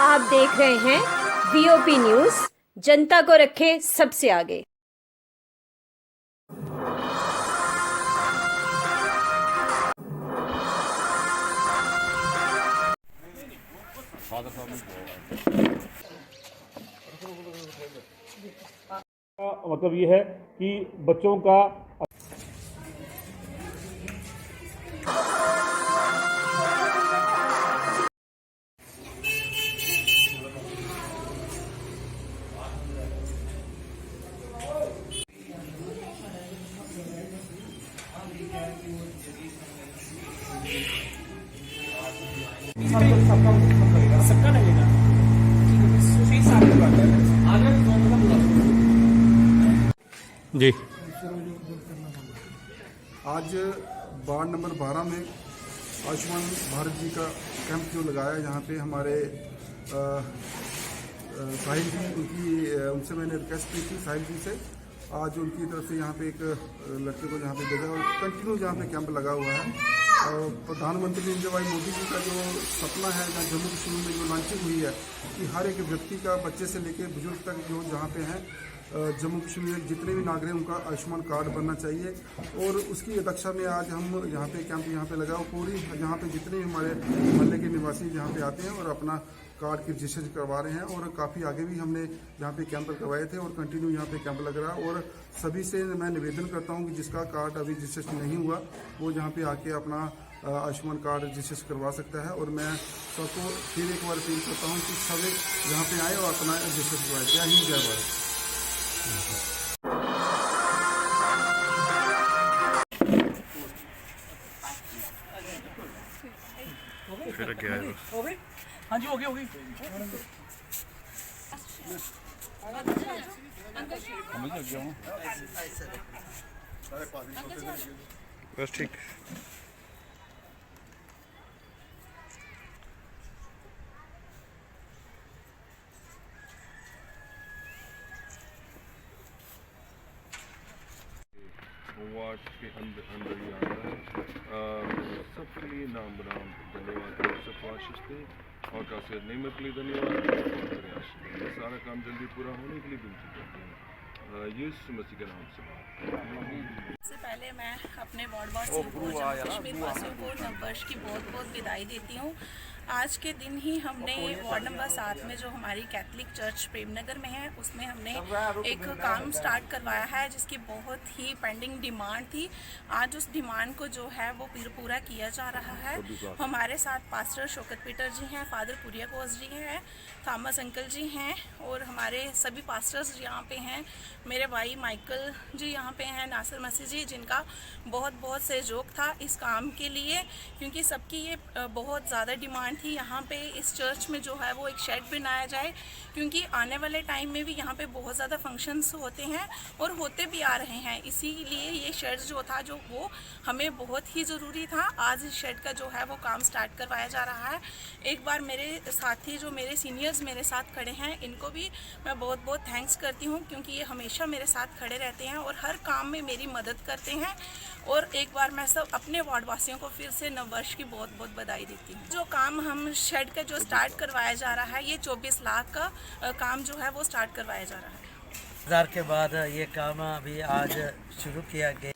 आप देख रहे हैं वीओपी न्यूज, जनता को रखे सबसे आगे। मतलब ये है कि बच्चों का सबका लगेगा। जी आज वार्ड नंबर 12 में आयुष्मान भारत जी का कैंप जो लगाया, यहाँ पे हमारे साहिल जी उनसे मैंने रिक्वेस्ट की थी साहिल जी से। आज उनकी तरफ से यहाँ पे एक लड़के को यहाँ पे भेजा और कंटिन्यू यहाँ पे कैंप लगा हुआ है। और प्रधानमंत्री नरेंद्र भाई मोदी जी का जो सपना है, जहाँ जम्मू कश्मीर में जो लॉन्चिंग हुई है कि हर एक व्यक्ति का, बच्चे से लेकर बुजुर्ग तक जो जहाँ पे हैं जम्मू कश्मीर में जितने भी नागरिक उनका आयुष्मान कार्ड बनना चाहिए। और उसकी अध्यक्षता में आज हम यहाँ पे कैंप यहाँ पे लगा, पूरी यहाँ पे जितने भी हमारे मोहल्ले के निवासी यहाँ पे आते हैं और अपना कार्ड की रजिस्ट्रेशन करवा रहे हैं। और काफ़ी आगे भी हमने यहाँ पे कैंप करवाए थे और कंटिन्यू यहाँ पे कैंप लग रहा है। और सभी से मैं निवेदन करता हूँ कि जिसका कार्ड अभी रजिस्ट्रेशन नहीं हुआ वो यहाँ पे आके अपना आयुष्मान कार्ड रजिस्ट्रेशन करवा सकता है। और मैं सबको फिर एक बार अपील करता हूँ कि सभी यहाँ पे आए और अपना रजिस्ट्रेशन करवाएं। जय हिंद, जय भारत। फिर क्या है? हो गई? हाँ जी, हो गई, हो गई। बस ठीक। वार्ड के अंदर ही आता है। सबके लिए नाम बनाम धन्यवाद सबको आशीष दे और खासियत नियमित के लिए धन्यवाद। सारा काम जल्दी पूरा होने के लिए विनती करते हैं यीशु मसीह के नाम से। सबसे पहले मैं अपने वार्ड वासियों को, जम्मू कश्मीर वासियों को नववर्ष की बहुत बहुत विदाई देती हूँ। आज के दिन ही हमने वार्ड नंबर 7 में जो हमारी कैथलिक चर्च प्रेमनगर में है उसमें हमने एक काम स्टार्ट करवाया है जिसकी बहुत ही पेंडिंग डिमांड थी। आज उस डिमांड को जो है वो पूरा किया जा रहा है। हमारे साथ पास्टर शौकत पीटर जी हैं, फादर कुरियाकोस जी हैं, थॉमस अंकल जी हैं और हमारे सभी पास्टर्स यहाँ पे हैं। मेरे भाई माइकल जी यहाँ पे हैं, नासिर मसीह जी, जिनका बहुत बहुत सहयोग था इस काम के लिए, क्योंकि सबकी ये बहुत ज़्यादा डिमांड थी। यहाँ पे इस चर्च में जो है वो एक शेड बनाया जाए, क्योंकि आने वाले टाइम में भी यहाँ पे बहुत ज़्यादा फंक्शंस होते हैं और होते भी आ रहे हैं। इसीलिए ये शेड जो था जो वो हमें बहुत ही ज़रूरी था। आज इस शेड का जो है वो काम स्टार्ट करवाया जा रहा है। एक बार मेरे साथी जो मेरे सीनियर्स मेरे साथ खड़े हैं इनको भी मैं बहुत बहुत थैंक्स करती हूँ, क्योंकि ये हमेशा मेरे साथ खड़े रहते हैं और हर काम में मेरी मदद करते हैं। और एक बार मैं सब अपने वार्ड वासियों को फिर से नववर्ष की बहुत बहुत बधाई देती हूँ। जो काम हम शेड का जो स्टार्ट करवाया जा रहा है, ये 24 लाख का काम जो है वो स्टार्ट करवाया जा रहा है। 1000 के बाद ये काम अभी आज शुरू किया गया।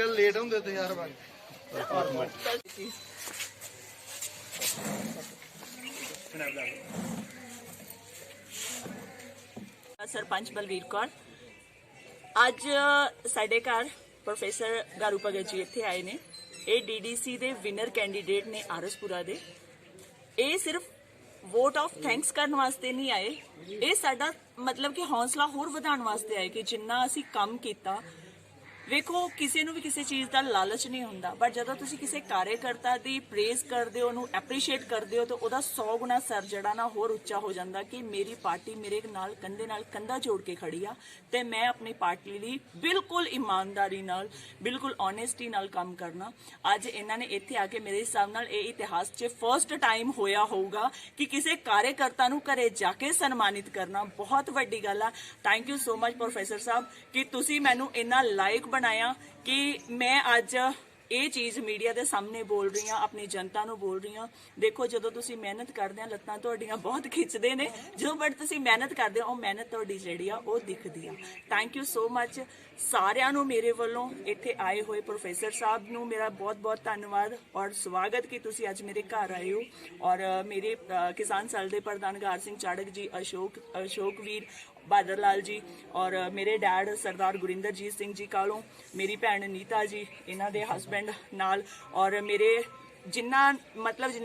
लेट होंगे तो यार सरपंच बलवीर कौर। ਅੱਜ ਸਾਡੇ ਘਰ ਪ੍ਰੋਫੈਸਰ ਗਾਰੂ ਭਗਤ ਜੀ ਇੱਥੇ ਆਏ ਨੇ। ਇਹ ਡੀਡੀਸੀ ਦੇ ਵਿਨਰ ਕੈਂਡੀਡੇਟ ਨੇ ਆਰਸਪੁਰਾ ਦੇ। ਇਹ ਸਿਰਫ ਵੋਟ ਆਫ ਥੈਂਕਸ ਕਰਨ ਵਾਸਤੇ ਨਹੀਂ ਆਏ, ਇਹ ਸਾਡਾ ਮਤਲਬ ਕਿ ਹੌਸਲਾ ਹੋਰ ਵਧਾਉਣ ਵਾਸਤੇ ਆਏ ਕਿ ਜਿੰਨਾ ਅਸੀਂ ਕੰਮ ਕੀਤਾ ਵੇਖੋ ਕਿਸੇ ਨੂੰ ਵੀ ਕਿਸੇ ਚੀਜ਼ ਦਾ ਲਾਲਚ ਨਹੀਂ ਹੁੰਦਾ, ਬਟ ਜਦੋਂ ਤੁਸੀਂ ਕਿਸੇ ਕਾਰਜਕਰਤਾ ਦੀ ਪ੍ਰੇਜ਼ ਕਰਦੇ ਹੋ, ਉਹਨੂੰ ਐਪਰੀਸ਼ੀਏਟ ਕਰਦੇ ਹੋ, ਤਾਂ ਉਹਦਾ 100 ਗੁਣਾ ਸਰ ਜਿਹੜਾ ਨਾ ਹੋਰ ਉੱਚਾ ਹੋ ਜਾਂਦਾ ਕਿ ਮੇਰੀ ਪਾਰਟੀ ਮੇਰੇ ਨਾਲ ਕੰਧਾ ਜੋੜ ਕੇ ਖੜੀ ਆ ਤੇ ਮੈਂ ਆਪਣੀ ਪਾਰਟੀ ਲਈ ਬਿਲਕੁਲ ਇਮਾਨਦਾਰੀ ਨਾਲ, ਬਿਲਕੁਲ ਓਨੈਸਟੀ ਨਾਲ ਕੰਮ ਕਰਨਾ। ਅੱਜ ਇਹਨਾਂ ਨੇ ਇੱਥੇ ਆ ਕੇ ਮੇਰੇ ਹਿਸਾਬ ਨਾਲ ਇਹ ਇਤਿਹਾਸ 'ਚ ਫਰਸਟ ਟਾਈਮ ਹੋਇਆ ਹੋਊਗਾ ਕਿ ਕਿਸੇ ਕਾਰਜਕਰਤਾ ਨੂੰ ਘਰੇ ਜਾ ਕੇ ਸਨਮਾਨਿਤ ਕਰਨਾ ਬਹੁਤ ਵੱਡੀ ਗੱਲ ਆ। Thank you so much professor ਸਾਹਿਬ ਕਿ ਤੁਸੀਂ ਮੈਨੂੰ ਇੰਨਾ ਲਾਇਕ ਬਣਾਇਆ ਕਿ ਮੈਂ ਅੱਜ ਇਹ ਚੀਜ਼ ਮੀਡੀਆ ਦੇ ਸਾਹਮਣੇ ਬੋਲ ਰਹੀ ਹਾਂ, ਆਪਣੀ ਜਨਤਾ ਨੂੰ ਬੋਲ ਰਹੀ ਹਾਂ। ਦੇਖੋ ਜਦੋਂ ਤੁਸੀਂ ਮਿਹਨਤ ਕਰਦੇ ਆ ਲੱਤਾਂ ਤੁਹਾਡੀਆਂ ਬਹੁਤ ਖਿੱਚਦੇ ਨੇ, ਜਦੋਂ ਬਟ ਤੁਸੀਂ ਮਿਹਨਤ ਕਰਦੇ ਹੋ ਉਹ ਮਿਹਨਤ ਤੁਹਾਡੀ ਜਿਹੜੀ ਆ ਉਹ ਦਿਖਦੀ ਆ। ਥੈਂਕ ਯੂ ਸੋ ਮਚ ਸਾਰਿਆਂ ਨੂੰ ਮੇਰੇ ਵੱਲੋਂ, ਇੱਥੇ ਆਏ ਹੋਏ ਪ੍ਰੋਫੈਸਰ ਸਾਹਿਬ ਨੂੰ ਮੇਰਾ ਬਹੁਤ ਬਹੁਤ ਧੰਨਵਾਦ ਔਰ ਸਵਾਗਤ ਕਿ ਤੁਸੀਂ ਅੱਜ ਮੇਰੇ ਘਰ ਆਏ ਹੋ। ਔਰ ਮੇਰੇ ਕਿਸਾਨ ਸੈੱਲ ਦੇ ਪ੍ਰਧਾਨ ਗਾਰ ਸਿੰਘ ਚਾੜਕ ਜੀ, ਅਸ਼ੋਕ ਵੀਰ ਬਾਦਰ ਲਾਲ ਜੀ ਔਰ ਮੇਰੇ ਡੈਡ ਸਰਦਾਰ ਗੁਰਿੰਦਰਜੀਤ ਸਿੰਘ ਜੀ ਕਾਲੋਂ, ਮੇਰੀ ਭੈਣ ਨੀਤਾ ਜੀ, ਇਹਨਾਂ ਦੇ ਹਸਬੈਂਡ ਨਾਲ, ਔਰ ਮੇਰੇ ਜਿਨ੍ਹਾਂ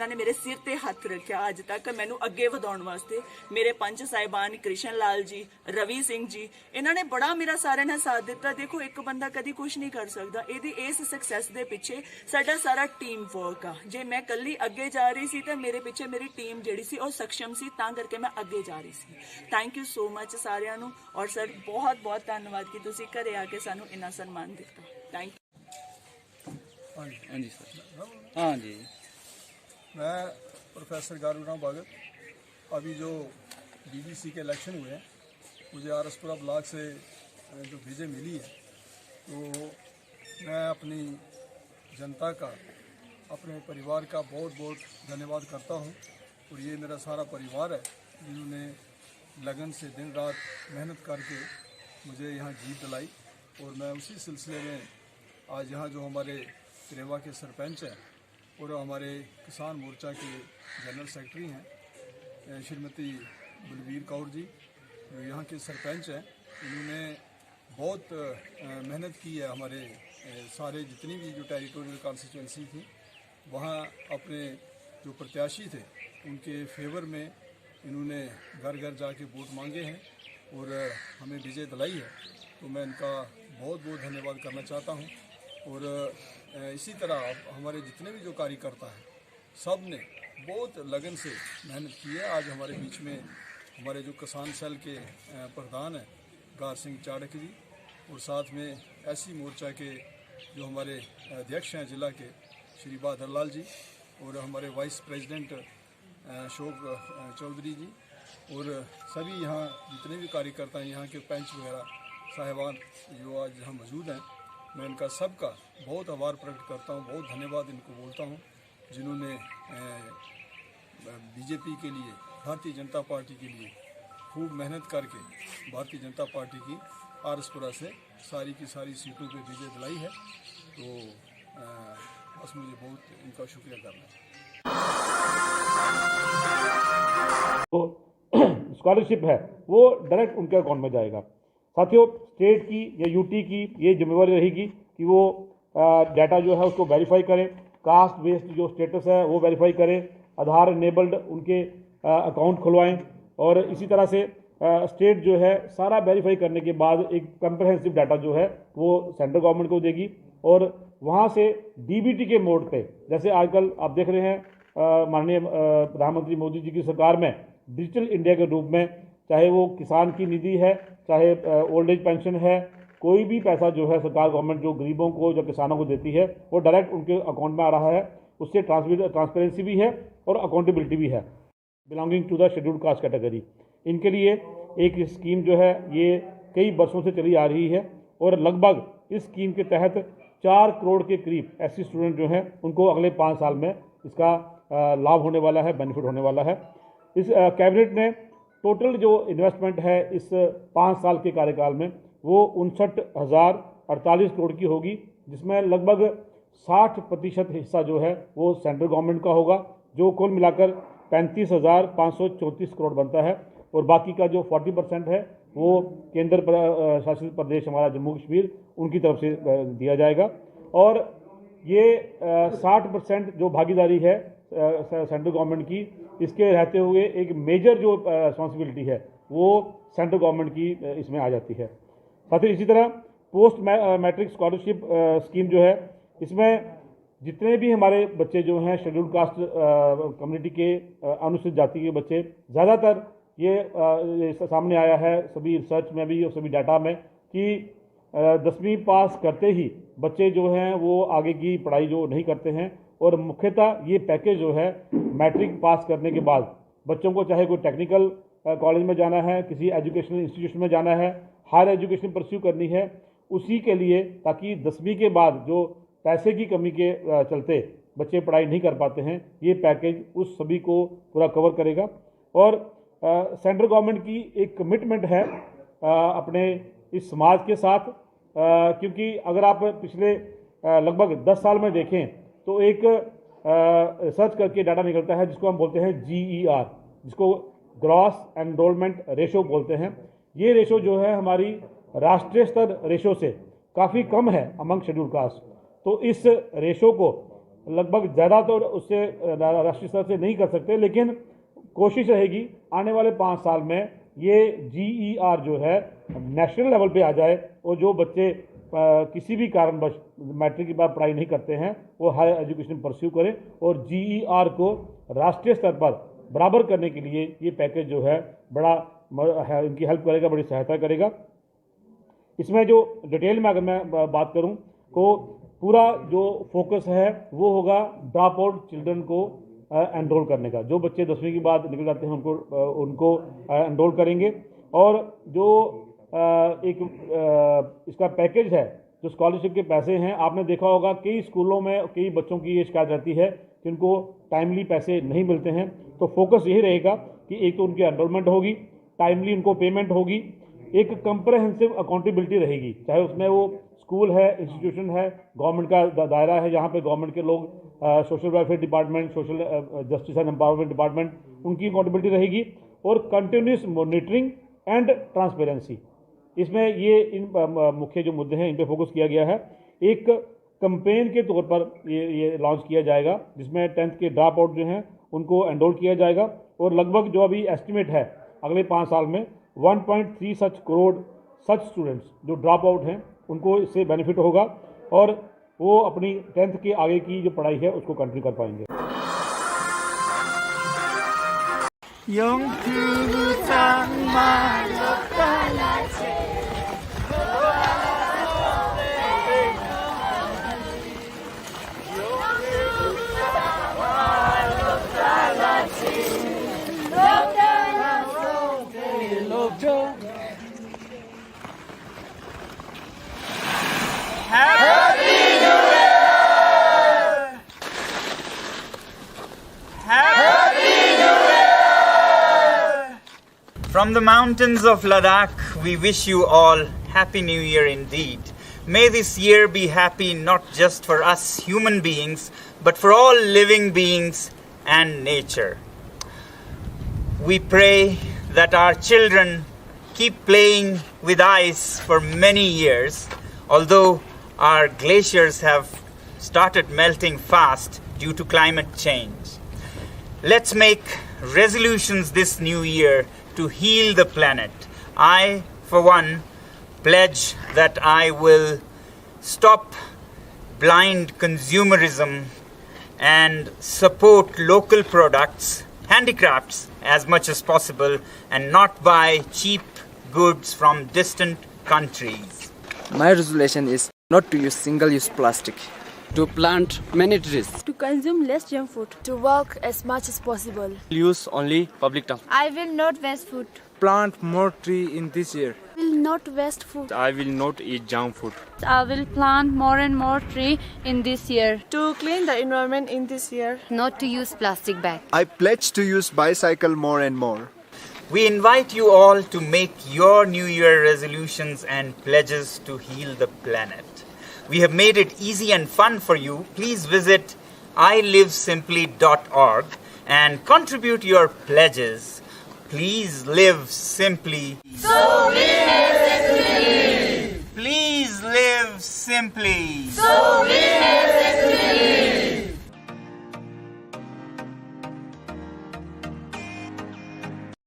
ਨੇ ਮੇਰੇ ਸਿਰ ਤੇ ਹੱਥ ਰੱਖਿਆ ਅੱਜ ਤੱਕ ਮੈਨੂੰ ਅੱਗੇ ਵਧਾਉਣ ਵਾਸਤੇ, ਮੇਰੇ ਪੰਚ ਸਾਹਿਬਾਨ ਕ੍ਰਿਸ਼ਨ ਲਾਲ ਜੀ, ਰਵੀ ਸਿੰਘ ਜੀ, ਇਹਨਾਂ ਨੇ ਬੜਾ ਮੇਰਾ ਸਾਰਿਆਂ ਨੇ ਸਾਥ ਦਿੱਤਾ। ਦੇਖੋ ਇੱਕ ਬੰਦਾ ਕਦੀ ਕੁਝ ਨਹੀਂ ਕਰ ਸਕਦਾ, ਇਹਦੀ ਇਸ ਸਕਸੈਸ ਦੇ ਪਿੱਛੇ ਸਾਡਾ ਸਾਰਾ ਟੀਮ ਵਰਕ ਆ। ਜੇ ਮੈਂ ਇਕੱਲੀ ਅੱਗੇ ਜਾ ਰਹੀ ਸੀ ਤਾਂ ਮੇਰੇ ਪਿੱਛੇ ਮੇਰੀ ਟੀਮ ਜਿਹੜੀ ਸੀ ਉਹ ਸક્ષਮ ਸੀ, ਤਾਂ ਕਰਕੇ ਮੈਂ ਅੱਗੇ ਜਾ ਰਹੀ ਸੀ। ਥੈਂਕ ਯੂ ਸੋ ਮਚ ਸਾਰਿਆਂ ਨੂੰ ਔਰ ਸਰ ਬਹੁਤ ਬਹੁਤ ਧੰਨਵਾਦ ਕਿ ਤੁਸੀਂ ਘਰੇ ਆ ਕੇ ਸਾਨੂੰ ਇੰਨਾ ਸਨਮਾਨ ਦਿੱਤਾ। Thank you. हाँ जी सर, हाँ जी। मैं प्रोफेसर गारूराम भगत, अभी जो बीडीसी के इलेक्शन हुए हैं, मुझे आरसपुरा ब्लॉक से जो विजय मिली है, तो मैं अपनी जनता का, अपने परिवार का बहुत बहुत धन्यवाद करता हूँ। और ये मेरा सारा परिवार है जिन्होंने लगन से दिन रात मेहनत करके मुझे यहाँ जीत दिलाई। और मैं उसी सिलसिले में आज यहाँ जो हमारे रेवा के सरपंच हैं और हमारे किसान मोर्चा के जनरल सेक्रेटरी हैं श्रीमती बलवीर कौर जी, जो यहाँ के सरपंच हैं, इन्होंने बहुत मेहनत की है। हमारे सारे जितनी भी जो टेरिटोरियल कॉन्स्टिट्यूंसी थी वहाँ अपने जो प्रत्याशी थे उनके फेवर में इन्होंने घर घर जाके वोट मांगे हैं और हमें विजय दिलाई है। तो मैं इनका बहुत बहुत धन्यवाद करना चाहता हूँ। और इसी तरह हमारे जितने भी जो कार्यकर्ता हैं सब ने बहुत लगन से मेहनत की है। आज हमारे बीच में हमारे जो किसान सेल के प्रधान हैं गार सिंह चाड़क जी, और साथ में एससी मोर्चा के जो हमारे अध्यक्ष हैं जिला के श्री बहादुर लाल जी, और हमारे वाइस प्रेसिडेंट अशोक चौधरी जी, और सभी यहाँ जितने भी कार्यकर्ता हैं, यहाँ के पंच वगैरह साहिबान जो आज यहाँ मौजूद हैं, मैं इनका सबका बहुत आभार प्रकट करता हूँ, बहुत धन्यवाद इनको बोलता हूँ जिन्होंने बीजेपी के लिए, भारतीय जनता पार्टी के लिए खूब मेहनत करके भारतीय जनता पार्टी की आरसपुरा से सारी की सारी सीटों पे विजय दिलाई है। तो बस मुझे बहुत इनका शुक्रिया करना है। तो स्कॉलरशिप है वो डायरेक्ट उनके अकाउंट में जाएगा। साथियों, स्टेट की या यूटी की ये जिम्मेवारी रहेगी कि वो डाटा जो है उसको वेरीफाई करें, कास्ट बेस्ड जो स्टेटस है वो वेरीफाई करें, आधार इनेबल्ड उनके अकाउंट खुलवाएं, और इसी तरह से स्टेट जो है सारा वेरीफाई करने के बाद एक कंप्रहेंसिव डाटा जो है वो सेंट्रल गवर्नमेंट को देगी। और वहाँ से डीबीटी के मोड पे, जैसे आजकल आप देख रहे हैं माननीय प्रधानमंत्री मोदी जी की सरकार में डिजिटल इंडिया के रूप में, चाहे वो किसान की निधि है, चाहे ओल्ड एज पेंशन है, कोई भी पैसा जो है सरकार गवर्नमेंट जो गरीबों को, जो किसानों को देती है वो डायरेक्ट उनके अकाउंट में आ रहा है। उससे ट्रांसपेरेंसी भी है और अकाउंटेबिलिटी भी है। Belonging to the scheduled caste category, इनके लिए एक स्कीम जो है ये कई वर्षों से चली आ रही है, और लगभग इस स्कीम के तहत 4 करोड़ के करीब ऐसे स्टूडेंट जो हैं उनको अगले 5 साल में इसका लाभ होने वाला है, बेनिफिट होने वाला है। इस कैबिनेट ने टोटल जो इन्वेस्टमेंट है इस 5 साल के कार्यकाल में वो 59,048 करोड़ की होगी, जिसमें लगभग 60% हिस्सा जो है वो सेंट्रल गवर्नमेंट का होगा, जो कुल मिलाकर 35,534 करोड़ बनता है। और बाकी का जो 40% है वो केंद्र शासित प्रदेश हमारा जम्मू कश्मीर उनकी तरफ से दिया जाएगा। और ये 60% जो भागीदारी है सेंट्रल गवर्नमेंट की, इसके रहते हुए एक मेजर जो रिस्पॉन्सिबिलिटी है वो सेंट्रल गवर्नमेंट की इसमें आ जाती है। साथ ही इसी तरह पोस्ट मैट्रिक स्कॉलरशिप स्कीम जो है, इसमें जितने भी हमारे बच्चे जो हैं शेड्यूल कास्ट कम्युनिटी के अनुसूचित जाति के बच्चे, ज़्यादातर ये सामने आया है सभी रिसर्च में भी और सभी डाटा में कि 10वीं पास करते ही बच्चे जो हैं वो आगे की पढ़ाई जो नहीं करते हैं। और मुख्यतः ये पैकेज जो है मैट्रिक पास करने के बाद बच्चों को चाहे कोई टेक्निकल कॉलेज में जाना है, किसी एजुकेशनल इंस्टीट्यूशन में जाना है, हायर एजुकेशन परस्यू करनी है, उसी के लिए, ताकि 10वीं के बाद जो पैसे की कमी के चलते बच्चे पढ़ाई नहीं कर पाते हैं, ये पैकेज उस सभी को पूरा कवर करेगा। और सेंट्रल गवर्नमेंट की एक कमिटमेंट है अपने इस समाज के साथ, क्योंकि अगर आप पिछले लगभग 10 साल में देखें तो एक रिसर्च करके डाटा निकलता है जिसको हम बोलते हैं GER, जिसको ग्रॉस एनरोलमेंट रेशो बोलते हैं। ये रेशो जो है हमारी राष्ट्रीय स्तर रेशो से काफ़ी कम है अमंग शेड्यूल कास्ट। तो इस रेशो को लगभग ज़्यादा तो उससे राष्ट्रीय स्तर से नहीं कर सकते, लेकिन कोशिश रहेगी आने वाले 5 साल में ये GER जो है नेशनल लेवल पे आ जाए और जो बच्चे किसी भी कारणवश मैट्रिक के बाद पढ़ाई नहीं करते हैं वो हायर एजुकेशन परस्यू करें, और GER को राष्ट्रीय स्तर पर बराबर करने के लिए ये पैकेज जो है बड़ा इनकी हेल्प करेगा, बड़ी सहायता करेगा। इसमें जो डिटेल में अगर मैं बात करूं तो पूरा जो फोकस है वो होगा ड्रॉप आउट चिल्ड्रन को एनरोल करने का। जो बच्चे 10वीं के बाद निकल जाते हैं उनको एनरोल करेंगे। और जो इसका पैकेज है, जो स्कॉलरशिप के पैसे हैं, आपने देखा होगा कई स्कूलों में कई बच्चों की ये शिकायत रहती है कि उनको टाइमली पैसे नहीं मिलते हैं। तो फोकस यही रहेगा कि एक तो उनकी एनरोलमेंट होगी, टाइमली उनको पेमेंट होगी, एक कंप्रहेंसिव अकाउंटेबिलिटी रहेगी, चाहे उसमें वो स्कूल है, इंस्टीट्यूशन है, गवर्नमेंट का दायरा है जहाँ पे गवर्नमेंट के लोग, social welfare department, social justice and empowerment department, उनकी अकाउंटेबिलिटी रहेगी। और कंटिन्यूस मॉनिटरिंग एंड ट्रांसपेरेंसी, इसमें ये इन मुख्य जो मुद्दे हैं इन पे फोकस किया गया है। एक कैंपेन के तौर पर ये लॉन्च किया जाएगा जिसमें 10th के ड्रॉप आउट जो हैं उनको एनरोल किया जाएगा। और लगभग जो अभी एस्टिमेट है अगले 5 साल में 1.3 करोड़ सच स्टूडेंट्स जो ड्रॉप आउट हैं उनको इससे बेनिफिट होगा और वो अपनी 10th के आगे की जो पढ़ाई है उसको कंटिन्यू कर पाएंगे। From the mountains of Ladakh, we wish you all Happy New Year indeed. May this year be happy not just for us human beings, but for all living beings and nature. We pray that our children keep playing with ice for many years, although our glaciers have started melting fast due to climate change. Let's make resolutions this new year to heal the planet. I, for one, pledge that I will stop blind consumerism and support local products, handicrafts as much as possible, and not buy cheap goods from distant countries. My resolution is not to use single-use plastic, to plant many trees, To consume less junk food. To walk as much as possible. use only public transport. I will not waste food. Plant more tree in this year. Will not waste food. I will not eat junk food. I will plant more and more tree in this year. To clean the environment in this year. Not to use plastic bag. I pledge to use bicycle more and more. We invite you all to make your New Year resolutions and pledges to heal the planet. We have made it easy and fun for you. Please visit ilivesimply.org and contribute your pledges. Please live simply. So we live simply. Please live simply. So we live simply.